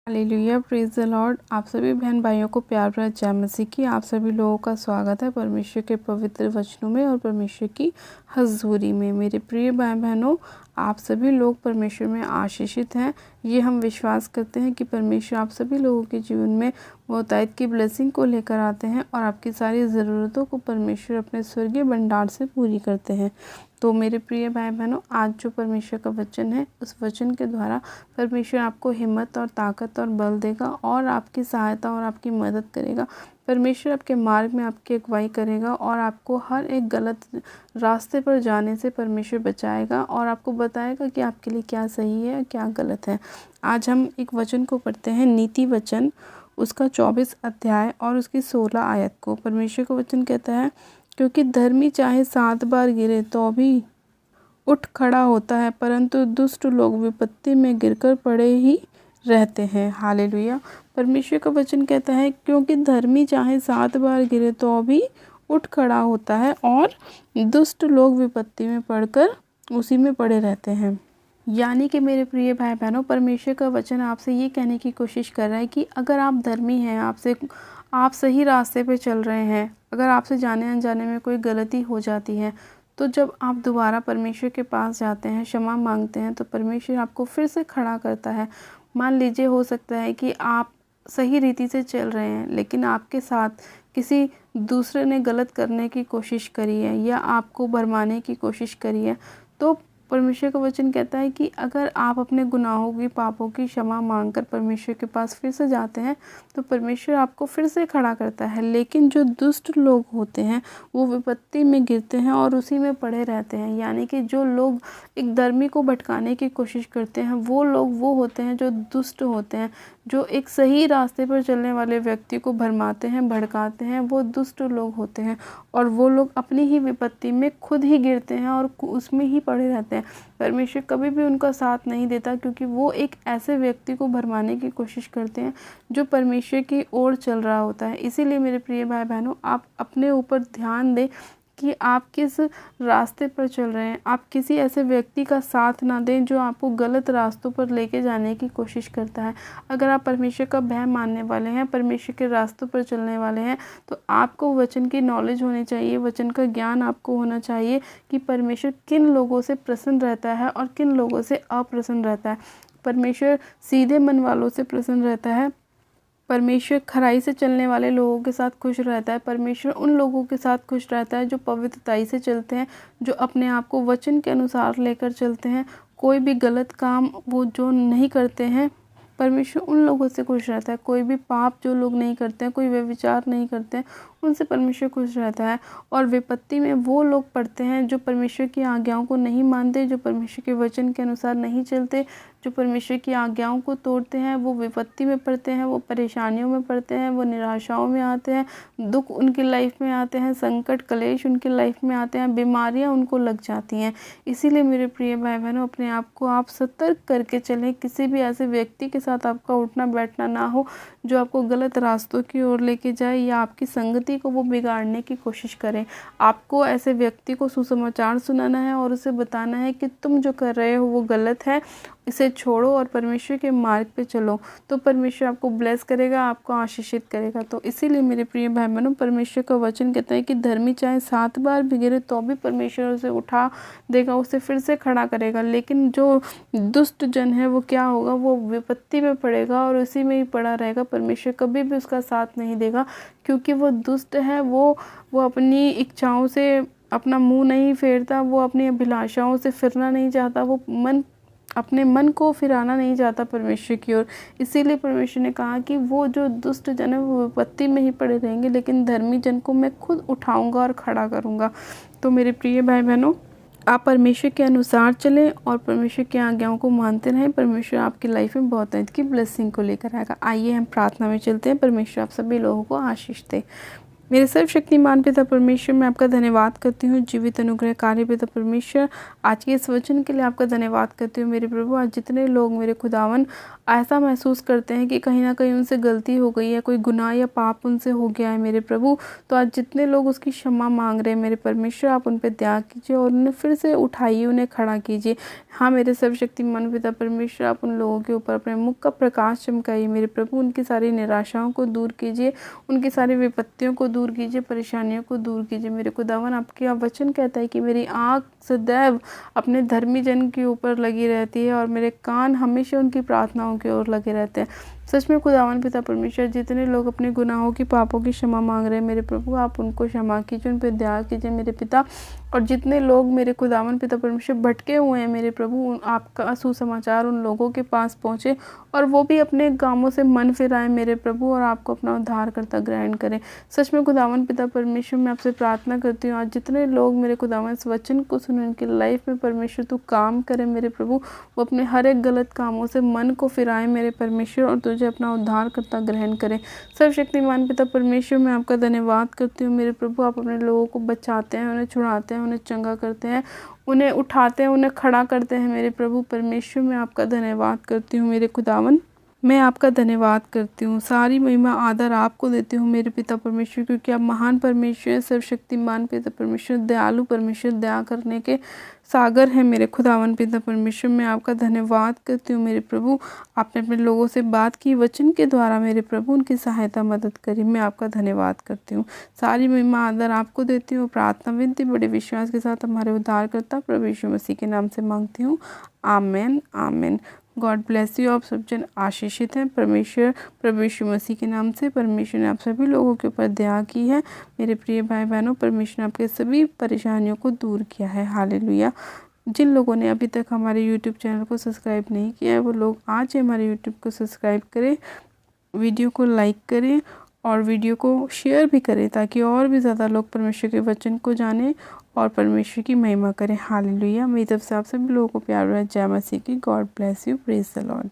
Hallelujah, praise the Lord. आप सभी बहन भाइयों को प्यार भरा जय मसीह की। आप सभी लोगों का स्वागत है परमेश्वर के पवित्र वचनों में और परमेश्वर की हजूरी में। मेरे प्रिय भाई बहनों, आप सभी लोग परमेश्वर में आशीषित हैं। ये हम विश्वास करते हैं कि परमेश्वर आप सभी लोगों के जीवन में बहुतायत की ब्लेसिंग को लेकर आते हैं और आपकी सारी ज़रूरतों को परमेश्वर अपने स्वर्गीय भंडार से पूरी करते हैं। तो मेरे प्रिय भाई बहनों, आज जो परमेश्वर का वचन है, उस वचन के द्वारा परमेश्वर आपको हिम्मत और ताकत और बल देगा और आपकी सहायता और आपकी मदद करेगा। परमेश्वर आपके मार्ग में आपकी अगुवाई करेगा और आपको हर एक गलत रास्ते पर जाने से परमेश्वर बचाएगा और आपको बताएगा कि आपके लिए क्या सही है और क्या गलत है। आज हम एक वचन को पढ़ते हैं, नीति वचन, उसका 24 अध्याय और उसकी 16 आयत को। परमेश्वर का वचन कहता है, क्योंकि धर्मी चाहे 7 बार गिरे तो भी उठ खड़ा होता है, परंतु दुष्ट लोग विपत्ति में गिरकर पड़े ही रहते हैं। हालेलुया। परमेश्वर का वचन कहता है, क्योंकि धर्मी चाहे 7 बार गिरे तो भी उठ खड़ा होता है और दुष्ट लोग विपत्ति में पड़कर उसी में पड़े रहते हैं। यानी कि मेरे प्रिय भाई बहनों, परमेश्वर का वचन आपसे ये कहने की कोशिश कर रहा है कि अगर आप धर्मी हैं, आप सही रास्ते पे चल रहे हैं, अगर आपसे जाने अनजाने में कोई गलती हो जाती है, तो जब आप दोबारा परमेश्वर के पास जाते हैं, क्षमा मांगते हैं, तो परमेश्वर आपको फिर से खड़ा करता है। मान लीजिए, हो सकता है कि आप सही रीति से चल रहे हैं, लेकिन आपके साथ किसी दूसरे ने गलत करने की कोशिश करी है या आपको भरमाने की कोशिश करी है, तो परमेश्वर का वचन कहता है कि अगर आप अपने गुनाहों की, पापों की क्षमा मांगकर परमेश्वर के पास फिर से जाते हैं, तो परमेश्वर आपको फिर से खड़ा करता है। लेकिन जो दुष्ट लोग होते हैं वो विपत्ति में गिरते हैं और उसी में पड़े रहते हैं। यानी कि जो लोग एक धर्मी को भटकाने की कोशिश करते हैं, वो लोग वो होते हैं जो दुष्ट होते हैं। जो एक सही रास्ते पर चलने वाले व्यक्ति को भरमाते हैं, भड़काते हैं, वो दुष्ट लोग होते हैं और वो लोग अपनी ही विपत्ति में खुद ही गिरते हैं और उसमें ही पड़े रहते हैं। परमेश्वर कभी भी उनका साथ नहीं देता, क्योंकि वो एक ऐसे व्यक्ति को भरमाने की कोशिश करते हैं जो परमेश्वर की ओर चल रहा होता है। इसीलिए मेरे प्रिय भाई बहनों, आप अपने ऊपर ध्यान दें कि आप किस रास्ते पर चल रहे हैं। आप किसी ऐसे व्यक्ति का साथ ना दें जो आपको गलत रास्तों पर लेके जाने की कोशिश करता है। अगर आप परमेश्वर का भय मानने वाले हैं, परमेश्वर के रास्तों पर चलने वाले हैं, तो आपको वचन की नॉलेज होनी चाहिए, वचन का ज्ञान आपको होना चाहिए कि परमेश्वर किन लोगों से प्रसन्न रहता है और किन लोगों से अप्रसन्न रहता है। परमेश्वर सीधे मन वालों से प्रसन्न रहता है। परमेश्वर खराई से चलने वाले लोगों के साथ खुश रहता है। परमेश्वर उन लोगों के साथ खुश रहता है जो पवित्रताई से चलते हैं, जो अपने आप को वचन के अनुसार लेकर चलते हैं, कोई भी गलत काम वो जो नहीं करते हैं। परमेश्वर उन लोगों से खुश रहता है। कोई भी पाप जो लोग नहीं करते हैं, कोई व्यभिचार नहीं करते हैं, उनसे परमेश्वर खुश रहता है। और विपत्ति में वो लोग पड़ते हैं जो परमेश्वर की आज्ञाओं को नहीं मानते, जो परमेश्वर के वचन के अनुसार नहीं चलते, जो परमेश्वर की आज्ञाओं को तोड़ते हैं, वो विपत्ति में पड़ते हैं, वो परेशानियों में पड़ते हैं, वो निराशाओं में आते हैं, दुख उनकी लाइफ में आते हैं, संकट कलेश उनकी लाइफ में आते हैं, बीमारियां उनको लग जाती हैं। इसीलिए मेरे प्रिय भाई बहनों, अपने आप को आप सतर्क करके चलें। किसी भी ऐसे व्यक्ति के साथ आपका उठना बैठना ना हो जो आपको गलत रास्तों की ओर लेके जाए या आपकी संगति को वो बिगाड़ने की कोशिश करें। आपको ऐसे व्यक्ति को सुसमाचार सुनाना है और उसे बताना है कि तुम जो कर रहे हो वो गलत है, इसे छोड़ो और परमेश्वर के मार्ग पे चलो। तो परमेश्वर आपको ब्लेस करेगा, आपको आशीषित करेगा। तो इसीलिए मेरे प्रिय भाई बहनों, परमेश्वर का वचन कहता है कि धर्मी चाहे 7 बार भी गिरे तो भी परमेश्वर उसे उठा देगा, उसे फिर से खड़ा करेगा। लेकिन जो दुष्ट जन है वो क्या होगा, वो विपत्ति में पड़ेगा और उसी में ही पड़ा रहेगा। परमेश्वर कभी भी उसका साथ नहीं देगा, क्योंकि वो दुष्ट है। वो अपनी इच्छाओं से अपना मुंह नहीं फेरता, वो अपनी अभिलाषाओं से फिरना नहीं चाहता, वो अपने मन को फिराना नहीं चाहता परमेश्वर की ओर। इसीलिए परमेश्वर ने कहा कि वो जो दुष्ट जन है वो विपत्ति में ही पड़े रहेंगे, लेकिन धर्मी जन को मैं खुद उठाऊंगा और खड़ा करूंगा। तो मेरे प्रिय भाई बहनों, आप परमेश्वर के अनुसार चलें और परमेश्वर की आज्ञाओं को मानते रहें। परमेश्वर आपकी लाइफ में बहुत की ब्लेसिंग को लेकर आएगा। आइए हम प्रार्थना में चलते हैं। परमेश्वर आप सभी लोगों को आशीष दे। मेरे सर्वशक्तिमान पिता परमेश्वर, मैं आपका धन्यवाद करती हूँ जीवित अनुग्रहकारी पिता परमेश्वर, आज के इस वचन के लिए आपका धन्यवाद करती हूँ मेरे प्रभु। आज जितने लोग मेरे खुदावन ऐसा महसूस करते हैं कि कहीं ना कहीं उनसे गलती हो गई है, कोई गुनाह या पाप उनसे हो गया है मेरे प्रभु, तो आज जितने लोग उसकी क्षमा मांग रहे हैं मेरे परमेश्वर, आप उन पर दया कीजिए और उन्हें फिर से उठाइए, उन्हें खड़ा कीजिए। हाँ मेरे सर्वशक्तिमान पिता परमेश्वर, आप उन लोगों के ऊपर अपने मुख का प्रकाश चमकाइए मेरे प्रभु, उनकी सारी निराशाओं को दूर कीजिए, उनकी सारी विपत्तियों को दूर कीजिए, परेशानियों को दूर कीजिए मेरे खुदावन। आपके वचन कहता है कि मेरी आँख सदैव अपने धर्मी जन के ऊपर लगी रहती है और मेरे कान हमेशा उनकी प्रार्थनाओं की ओर लगे रहते हैं। सच में खुदावन पिता परमेश्वर, जितने लोग अपने गुनाहों की पापों की क्षमा मांग रहे हैं मेरे प्रभु, आप उनको क्षमा कीजिए, उन पर दया कीजिए मेरे पिता। और जितने लोग मेरे खुदावन पिता परमेश्वर भटके हुए हैं मेरे प्रभु, आपका सुसमाचार उन लोगों के पास पहुँचे और वो भी अपने कामों से मन फिराएं मेरे प्रभु और आपको अपना उद्धारकर्ता ग्रहण करें। सच में खुदावन पिता परमेश्वर, मैं आपसे प्रार्थना करती हूँ आज जितने लोग मेरे खुदावन इस वचन को सुने, उनकी लाइफ में परमेश्वर तू काम करे मेरे प्रभु, वो अपने हर एक गलत कामों से मन को फिराएं मेरे परमेश्वर और तुझे अपना उद्धारकर्ता ग्रहण करें। सर्वशक्तिमान पिता परमेश्वर, मैं आपका धन्यवाद करती हूँ मेरे प्रभु, आप अपने लोगों को बचाते हैं, उन्हें छुड़ाते हैं, उन्हें चंगा करते हैं, उन्हें उठाते हैं, उन्हें खड़ा करते हैं मेरे प्रभु परमेश्वर। मैं आपका धन्यवाद करती हूँ मेरे खुदावन, मैं आपका धन्यवाद करती हूँ, सारी महिमा आदर आपको देती हूँ मेरे पिता परमेश्वर, क्योंकि आप महान परमेश्वर हैं, सर्वशक्तिमान पिता परमेश्वर, दयालु परमेश्वर, दया करने के सागर हैं मेरे खुदावन पिता परमेश्वर। मैं आपका धन्यवाद करती हूँ मेरे प्रभु, आपने अपने लोगों से बात की वचन के द्वारा मेरे प्रभु, उनकी सहायता मदद करी। मैं आपका धन्यवाद करती हूँ, सारी महिमा आदर आपको देती हूँ। प्रार्थना विनती बड़े विश्वास के साथ हमारे उद्धारकर्ता प्रभु यीशु मसीह के नाम से मांगती हूँ, amen amen. God bless you. आप सब जन आशीषित हैं परमेश्वर प्रभु यीशु मसीह के नाम से। परमेश्वर ने आप सभी लोगों के ऊपर दया की है मेरे प्रिय भाई बहनों, परमेश्वर ने आपके सभी परेशानियों को दूर किया है। हालेलुया। जिन लोगों ने अभी तक हमारे यूट्यूब चैनल को सब्सक्राइब नहीं किया है वो लोग आज ही हमारे यूट्यूब को सब्सक्राइब करें, वीडियो को लाइक करें और वीडियो को शेयर भी करें, ताकि और भी ज़्यादा लोग परमेश्वर के वचन को जानें और परमेश्वर की महिमा करें। हालेलुया। मेरी तरफ से आप सभी लोगों को प्यार भरा जय मसीह की। God bless you. Praise the Lord.